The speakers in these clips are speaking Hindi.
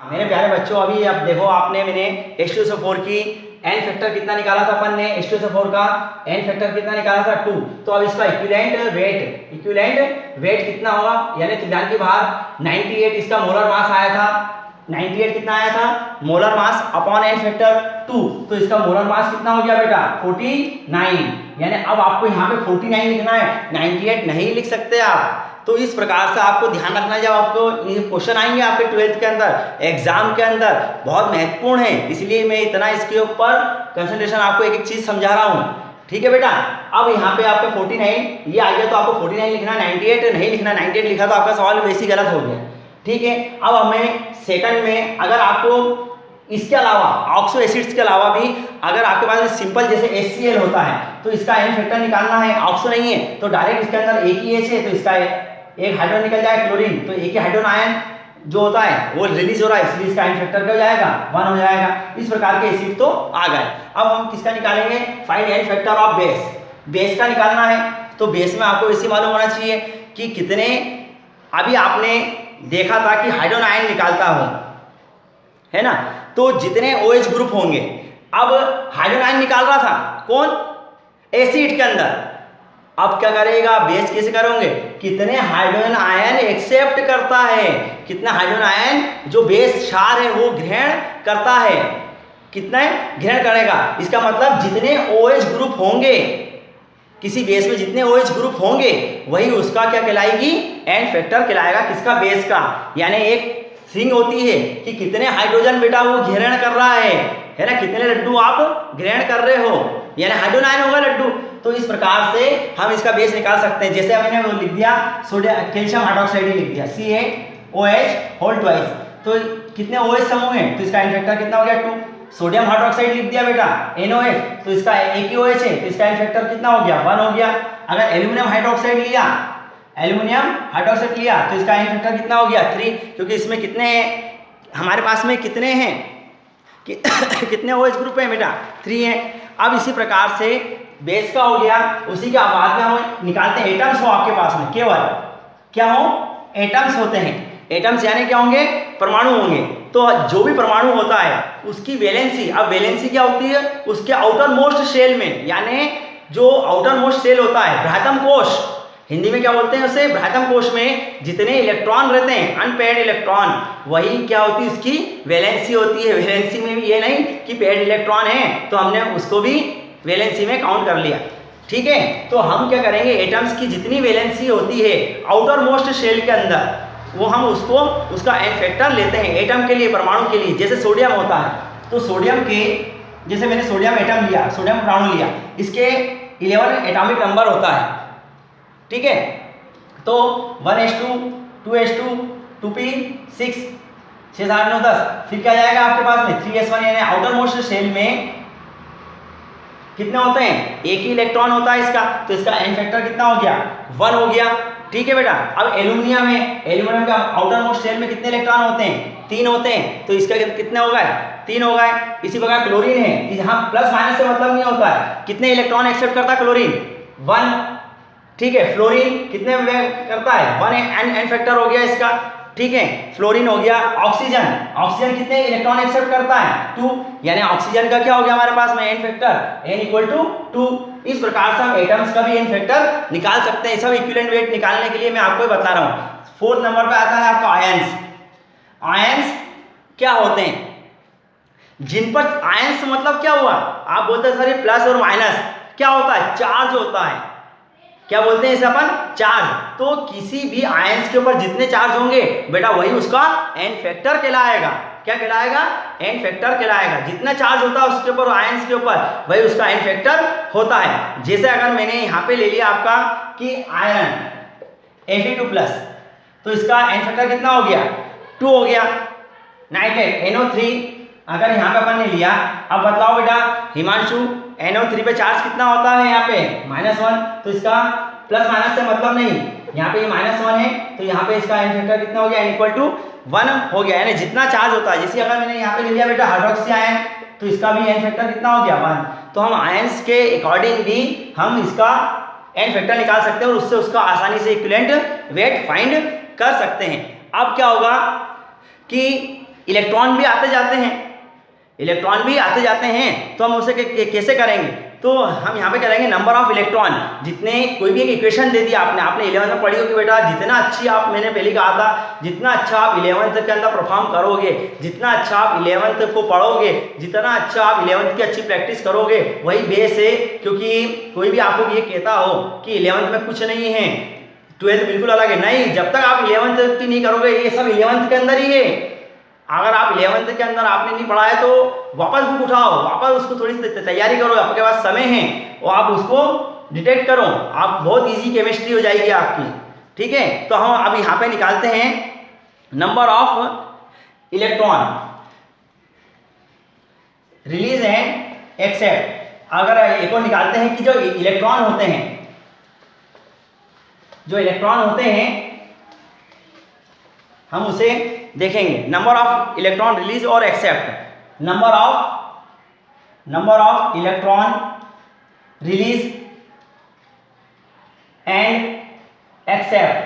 मेरे प्यारे बच्चों, अभी अब देखो आपने मैंने H2SO4 की एन फैक्टर कितना निकाला था अपन ने। H2SO4 का एन फैक्टर कितना निकाला था 2। तो अब इसका इक्विवेलेंट वेट कितना होगा, यानी तुल्यांक की भार 98 इसका मोलर मास आया था। 98 कितना आया था molar mass upon n factor 2। तो इसका मोलर मास कितना हो गया बेटा 49। यानी अब आपको यहाँ पे 49 लिखना है, 98 नहीं लिख सकते आप। तो इस प्रकार से आपको ध्यान रखना है, जब आपको ये क्वेश्चन आएंगे आपके 12th के अंदर एग्जाम के अंदर, बहुत महत्वपूर्ण है, इसलिए मैं इतना इसके ऊपर कंसंट्रेशन आपको एक एक चीज समझा रहा हूँ। ठीक है बेटा। अब यहाँ पे आपका 49 ये आ गया, तो आपको 49 लिखना, 98 नहीं लिखना। 98 लिखा तो आपका सवाल वैसे गलत हो गया। ठीक है। अब हमें सेकंड में अगर आपको इसके अलावा ऑक्सो एसिड्स के अलावा भी अगर आपके पास में सिंपल जैसे HCl होता है तो इसका एन फैक्टर निकालना है, ऑक्सो नहीं है तो डायरेक्ट इसके अंदर एक ही H है, तो इसका एक हाइड्रोजन निकल जाए क्लोरीन, तो एक ही हाइड्रोजन आयन जो होता है वो रिलीज हो रहा है, इसलिए इसका एन फैक्टर क्या हो जाएगा 1 हो जाएगा। इस प्रकार के एसिड तो आ गए। अब हम किसका निकालेंगे, find n factor of base. Base का निकालना है, तो बेस में आपको इसी मालूम होना चाहिए कि कितने, अभी आपने देखा था कि हाइड्रोजन आयन निकालता हूं, है ना, तो जितने OH ग्रुप होंगे, अब हाइड्रोजन आयन निकाल रहा था कौन, एसिड के अंदर। अब क्या करेगा, बेस कैसे करोगे, कितने हाइड्रोजन आयन एक्सेप्ट करता है, कितना हाइड्रोजन आयन जो बेस क्षार है वो ग्रहण करता है, कितना ग्रहण करेगा। इसका मतलब जितने OH ग्रुप होंगे किसी बेस में, जितने OH ग्रुप होंगे वही उसका क्या कहलाएगी, एन फैक्टर कहलाएगा, किसका, बेस का। यानी एक थिंग होती है कि कितने हाइड्रोजन बेटा वो ग्रहण कर रहा है ना, कितने लड्डू आप ग्रहण कर रहे हो, यानी हाइड्रोजन आयन होगा लड्डू। तो इस प्रकार से हम इसका बेस निकाल सकते हैं। जैसे मैंने वो लिख दिया सोडियम कैल्शियम हाइड्रोक्साइड लिख दिया CaOH होल ट्वाइस, तो कितने OH समूह हैं, तो इसका एन फैक्टर कितना हो गया 2। सोडियम हाइड्रोक्साइड लिख दिया बेटा NOH, तो इसका एक ही OH है, तो इसका एन फैक्टर कितना हो गया 1 हो गया। अगर एल्यूमिनियम हाइड्रोक्साइड लिया तो इसका एन फैक्टर कितना हो गया 3, क्योंकि इसमें कितने हैं हमारे पास में, कितने हैं कि कितने OH ग्रुप हैं बेटा 3 हैं। अब इसी प्रकार से बेस का हो गया, उसी के बाद में हम निकालते हैं एटम्स हो आपके पास में, केवल क्या हो, एटम्स होते हैं। एटम्स यानी क्या होंगे, परमाणु होंगे। तो जो भी परमाणु होता है उसकी वैलेंसी, अब वैलेंसी क्या होती है, उसके आउटर मोस्ट शेल में, यानी जो आउटर मोस्ट शेल होता है बृहत्तम कोश, हिंदी में क्या बोलते हैं उसे, बृहत्तम कोश में जितने इलेक्ट्रॉन रहते हैं अनपेयर्ड इलेक्ट्रॉन, वही क्या होती है उसकी वैलेंसी होती है। वैलेंसी में भी ये नहीं कि पेयर्ड इलेक्ट्रॉन है तो हमने उसको भी वैलेंसी में काउंट कर लिया। ठीक है। तो हम क्या करेंगे, एटम्स की जितनी वैलेंसी होती है आउटर मोस्ट शेल के अंदर, वो हम उसको उसका एन फैक्टर लेते हैं एटम के लिए, परमाणु के लिए। जैसे सोडियम होता है, तो सोडियम के, जैसे मैंने सोडियम एटम लिया, सोडियम परमाणु लिया, इसके 11 एटॉमिक नंबर होता है। ठीक है। तो 1s2 2s2 2p 6 6 7 9 10, फिर क्या जाएगा आपके पास में 3s1, यानी आउटर मोस्ट शेल में कितने होते हैं, एक ही इलेक्ट्रॉन होता है इसका, तो इसका एन फैक्टर कितना हो गया 1 हो गया। ठीक है बेटा। अब एल्यूमिनियम है, एल्यूमिनियम का आउटर मोस्ट शेल में कितने इलेक्ट्रॉन होते हैं, 3 होते हैं, तो इसका कितने हो गए 3 हो गए। इसी प्रकार क्लोरीन है, यहाँ प्लस माइनस से मतलब नहीं होता है, कितने इलेक्ट्रॉन एक्सेप्ट करता है क्लोरीन 1। ठीक है। फ्लोरीन कितने में करता है 1, एन फैक्टर हो गया इसका। ठीक है। फ्लोरीन हो गया। ऑक्सीजन कितने इलेक्ट्रॉन एक्सेप्ट करता है 2, यानी ऑक्सीजन का क्या हो गया हमारे पास में एन फैक्टर n = 2। इस प्रकार से हम एटम्स का भी एन फैक्टर निकाल सकते हैं। सब इक्विवेलेंट वेट निकालने के लिए मैं आपको बता रहा हूँ। 4th नंबर पे आता है आपका आयंस। आयंस क्या होते हैं, जिन पर आयंस मतलब क्या हुआ, आप बोलते हैं सर ये प्लस और माइनस, क्या होता है, चार्ज होता है। क्या बोलते हैं इसे अपन, चार्ज। तो किसी भी आयंस के ऊपर जितने चार्ज होंगे बेटा वही उसका एन फैक्टर कहलाएगा। क्या कहलाएगा, एन फैक्टर कहलाएगा। जितना चार्ज होता है उसके ऊपर, आयंस के ऊपर, वही उसका एन फैक्टर होता है। जैसे अगर मैंने यहाँ पे ले लिया आपका कि आयरन Fe2+, तो इसका एन फैक्टर कितना हो गया 2 हो गया। नाइट्रेट NO3 अगर यहाँ पे अपन ने लिया, अब बताओ बेटा हिमांशु NO3 पे चार्ज कितना होता है यहाँ पे -1, तो इसका प्लस माइनस से मतलब नहीं, यहाँ पे ये -1 है तो यहाँ पे इसका एन फैक्टर कितना हो गया n = 1 हो गया, यानी जितना चार्ज होता है। जैसे अगर मैंने यहाँ पे ले लिया बेटा हाइड्रोक्सी आयन, तो इसका भी एन फैक्टर कितना हो गया 1। तो हम आयंस के अकॉर्डिंग भी हम इसका एन फैक्टर निकाल सकते हैं और उससे उसका आसानी से इक्विवेलेंट वेट फाइंड कर सकते हैं। अब क्या होगा कि इलेक्ट्रॉन भी आते जाते हैं, इलेक्ट्रॉन भी आते जाते हैं, तो हम उसे कैसे करेंगे? तो हम यहाँ पे करेंगे नंबर ऑफ इलेक्ट्रॉन, जितने कोई भी एक इक्वेशन दे दिया आपने 11th में पढ़ी होगी बेटा, जितना अच्छी आप, मैंने पहले कहा था, जितना अच्छा आप 11th के अंदर परफॉर्म करोगे, जितना अच्छा आप 11th को पढ़ोगे, जितना अच्छा आप 11th की अच्छी प्रैक्टिस करोगे, वही बेस है। क्योंकि कोई भी आपको ये कहता हो कि 11th में कुछ नहीं है, 12th बिल्कुल अलग है, नहीं, जब तक आप 11th की नहीं करोगे, ये सब 11th के अंदर ही है। अगर आप 11th के अंदर आपने नहीं पढ़ा है तो वापस बुक उठाओ, वापस उसको थोड़ी सी तैयारी करो, आपके पास समय है और आप उसको डिटेक्ट करो, आप बहुत इजी केमिस्ट्री हो जाएगी आपकी, ठीक है। तो हम अब यहाँ पे निकालते हैं number of electron release and accept. अगर एक और निकालते हैं कि जो इलेक्ट्रॉन होते हैं, जो इलेक्ट्रॉन होते हैं, हम उसे देखेंगे नंबर ऑफ इलेक्ट्रॉन रिलीज और accept. Number of electron release and accept,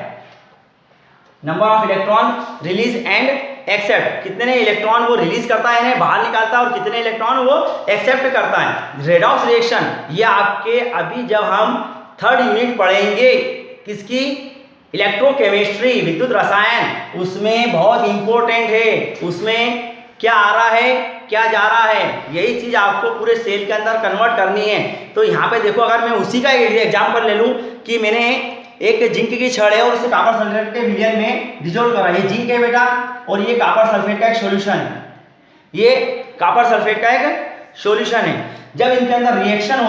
number of electron release and accept, कितने इलेक्ट्रॉन वो रिलीज करता है, बाहर निकालता है, और कितने इलेक्ट्रॉन वो एक्सेप्ट करता है। रेडॉक्स रिएक्शन, ये आपके अभी जब हम 3rd यूनिट पढ़ेंगे किसकी, इलेक्ट्रोकेमिस्ट्री, विद्युत रसायन, उसमें बहुत इंपॉर्टेंट है, उसमें क्या आ रहा है, क्या जा रहा है, यही चीज आपको पूरे सेल के अंदर कन्वर्ट करनी है। तो यहाँ पे देखो, अगर मैं उसी का एग्जाम्पल ले लूँ कि मैंने एक जिंक की छड़ है और उसे कॉपर सल्फेट के विलयन में डिजोल्व करा, ये जिंक है बेटा, और ये कॉपर सल्फेट का एक सॉल्यूशन है, ये कॉपर सल्फेट का एक सॉल्यूशन है। जब इनके अंदर रिएक्शन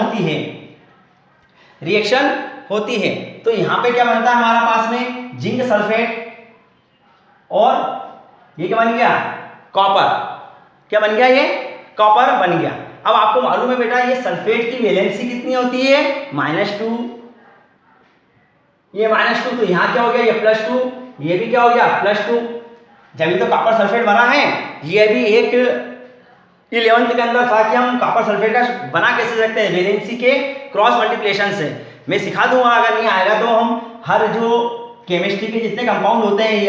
होती है तो यहाँ पे क्या बनता है हमारा पास में, जिंक सल्फेट और ये क्या बन गया, कॉपर, क्या बन गया, ये कॉपर बन गया। अब आपको मालूम है बेटा ये सल्फेट की वैलेंसी कितनी होती है, -2, ये -2, तो यहाँ क्या हो गया, ये +2, ये भी क्या हो गया, +2। जब तो कॉपर सल्फेट बना है, ये भी एक 11th के अंदर था कि हम कॉपर सल्फेट का बना कैसे सकते हैं, वैलेंसी के क्रॉस मल्टीप्लिकेशन से। मैं सिखा दूंगा, अगर नहीं आएगा तो हम हर जो केमिस्ट्री के जितने कंपाउंड होते हैं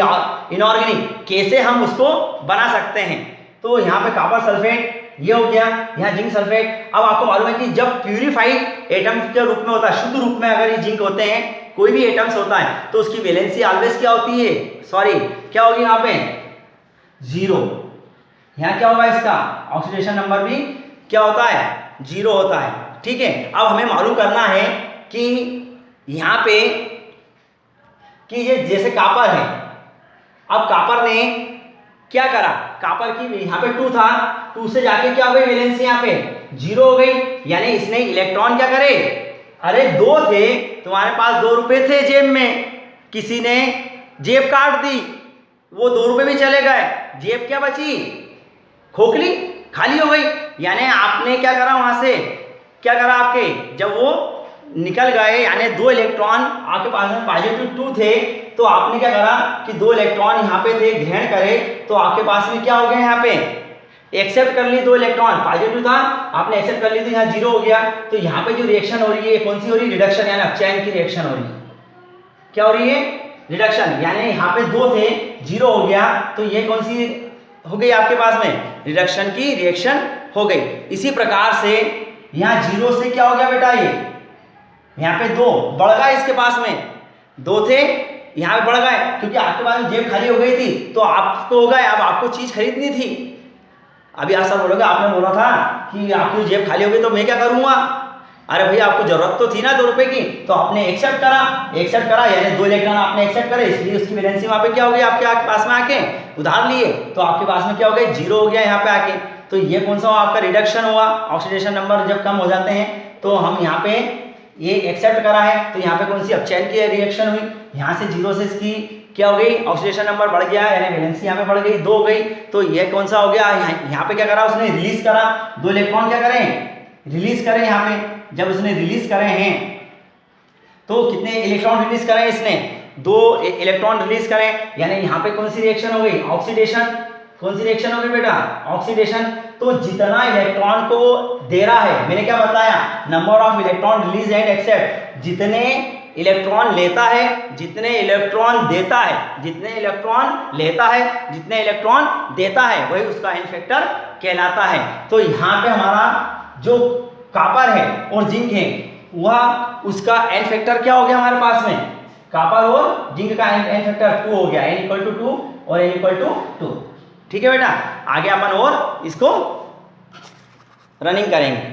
इनऑर्गेनिक, कैसे हम उसको बना सकते हैं। तो यहाँ पे कॉपर सल्फेट ये हो गया, यहाँ जिंक सल्फेट। अब आपको मालूम है कि जब प्यूरिफाइड एटम्स के रूप में होता है, शुद्ध रूप में अगर ये जिंक होते हैं, कोई भी एटम्स होता है, तो उसकी वैलेंसी ऑलवेज क्या होती है, क्या होगी यहाँ पे, 0। यहाँ क्या होगा, इसका ऑक्सीडेशन नंबर भी क्या होता है, 0 होता है, ठीक है। अब हमें मालूम करना है कि यहाँ पे कि ये जैसे कॉपर है, अब कॉपर ने क्या करा, कॉपर की यहाँ पे 2 था, 2 से जाके क्या हो गई वैलेंसी, यहाँ पे 0 हो गई, यानी इसने इलेक्ट्रॉन क्या करे, अरे 2 थे, तुम्हारे पास 2 रुपए थे जेब में, किसी ने जेब काट दी, वो 2 रुपए भी चले गए, जेब क्या बची, खोखली खाली हो गई। यानी आपने क्या करा, वहां से क्या करा, आपके जब वो निकल गए, यानी 2 इलेक्ट्रॉन आपके पास में +2 थे, तो आपने क्या करा कि 2 इलेक्ट्रॉन यहाँ पे थे, ग्रहण करे, तो आपके पास में क्या हो गया, यहाँ पे एक्सेप्ट कर ली 2 इलेक्ट्रॉन, +2 था, आपने एक्सेप्ट कर ली तो यहाँ 0 हो गया। तो यहाँ पे जो रिएक्शन हो रही है कौन सी हो रही है, रिडक्शन, यानी अपचयन की रिएक्शन हो रही है। क्या हो रही है, रिडक्शन, यानी यहाँ पे 2 थे, 0 हो गया, तो ये कौन सी हो गई आपके पास में, रिडक्शन की रिएक्शन हो गई। इसी प्रकार से यहाँ 0 से क्या हो गया बेटा, ये यहाँ पे 2 बढ़ गए, इसके पास में 2 थे, यहाँ पे बढ़ गए, क्योंकि आपके पास जेब खाली हो गई थी, तो आपको हो गए, अब आपको चीज खरीदनी थी। अभी आप सब बोलोगे आपने बोला था कि आपकी जेब खाली हो गई तो मैं क्या करूंगा, अरे भैया आपको जरूरत तो थी ना 2 रुपए की, तो आपने एक्सेप्ट करा, यानी 2 इलेक्ट्रॉन आपने एक्सेप्ट करे, इसलिए उसकी वैलेंसी वहां पे क्या हो गई, आपके पास में आके उधार लिए, तो आपके पास में क्या हो गया, 0 हो गया यहाँ पे आके। तो ये कौन सा आपका रिडक्शन हुआ, ऑक्सीडेशन नंबर जब कम हो जाते हैं, तो हम यहाँ पे ये एक्सेप्ट करा है, तो यहाँ पे कौन सी अपचयन की रिएक्शन हुई, यहाँ से 0 से इसकी क्या हो गई, ऑक्सीडेशन नंबर बढ़ गया, यानी वैलेंसी यहाँ पे बढ़ गई, 2 हो गई। तो ये कौन सा हो गया, यहाँ पे क्या करा उसने, रिलीज करा, 2 इलेक्ट्रॉन क्या करें, रिलीज करें। यहाँ पे जब उसने रिलीज करे हैं, तो कितने इलेक्ट्रॉन रिलीज करें, इसने 2 इलेक्ट्रॉन रिलीज करें, यानी यहाँ पे कौन सी रिएक्शन हो गई, ऑक्सीडेशन। कौन सी रिएक्शन हो गई बेटा, ऑक्सीडेशन। तो जितना इलेक्ट्रॉन को दे रहा है, मैंने क्या बताया, number of electron release and accept, जितने इलेक्ट्रॉन लेता है जितने इलेक्ट्रॉन देता है, जितने इलेक्ट्रॉन लेता है जितने इलेक्ट्रॉन देता है वही उसका एन फैक्टर कहलाता है। तो यहाँ पे हमारा जो कॉपर है और जिंक है वह उसका एन फैक्टर क्या हो गया हमारे पास में, कॉपर और जिंक का एन फैक्टर 2 हो गया, n इक्वल टू 2 और n इक्वल टू 2। ठीक है बेटा, आगे अपन और इसको रनिंग करेंगे।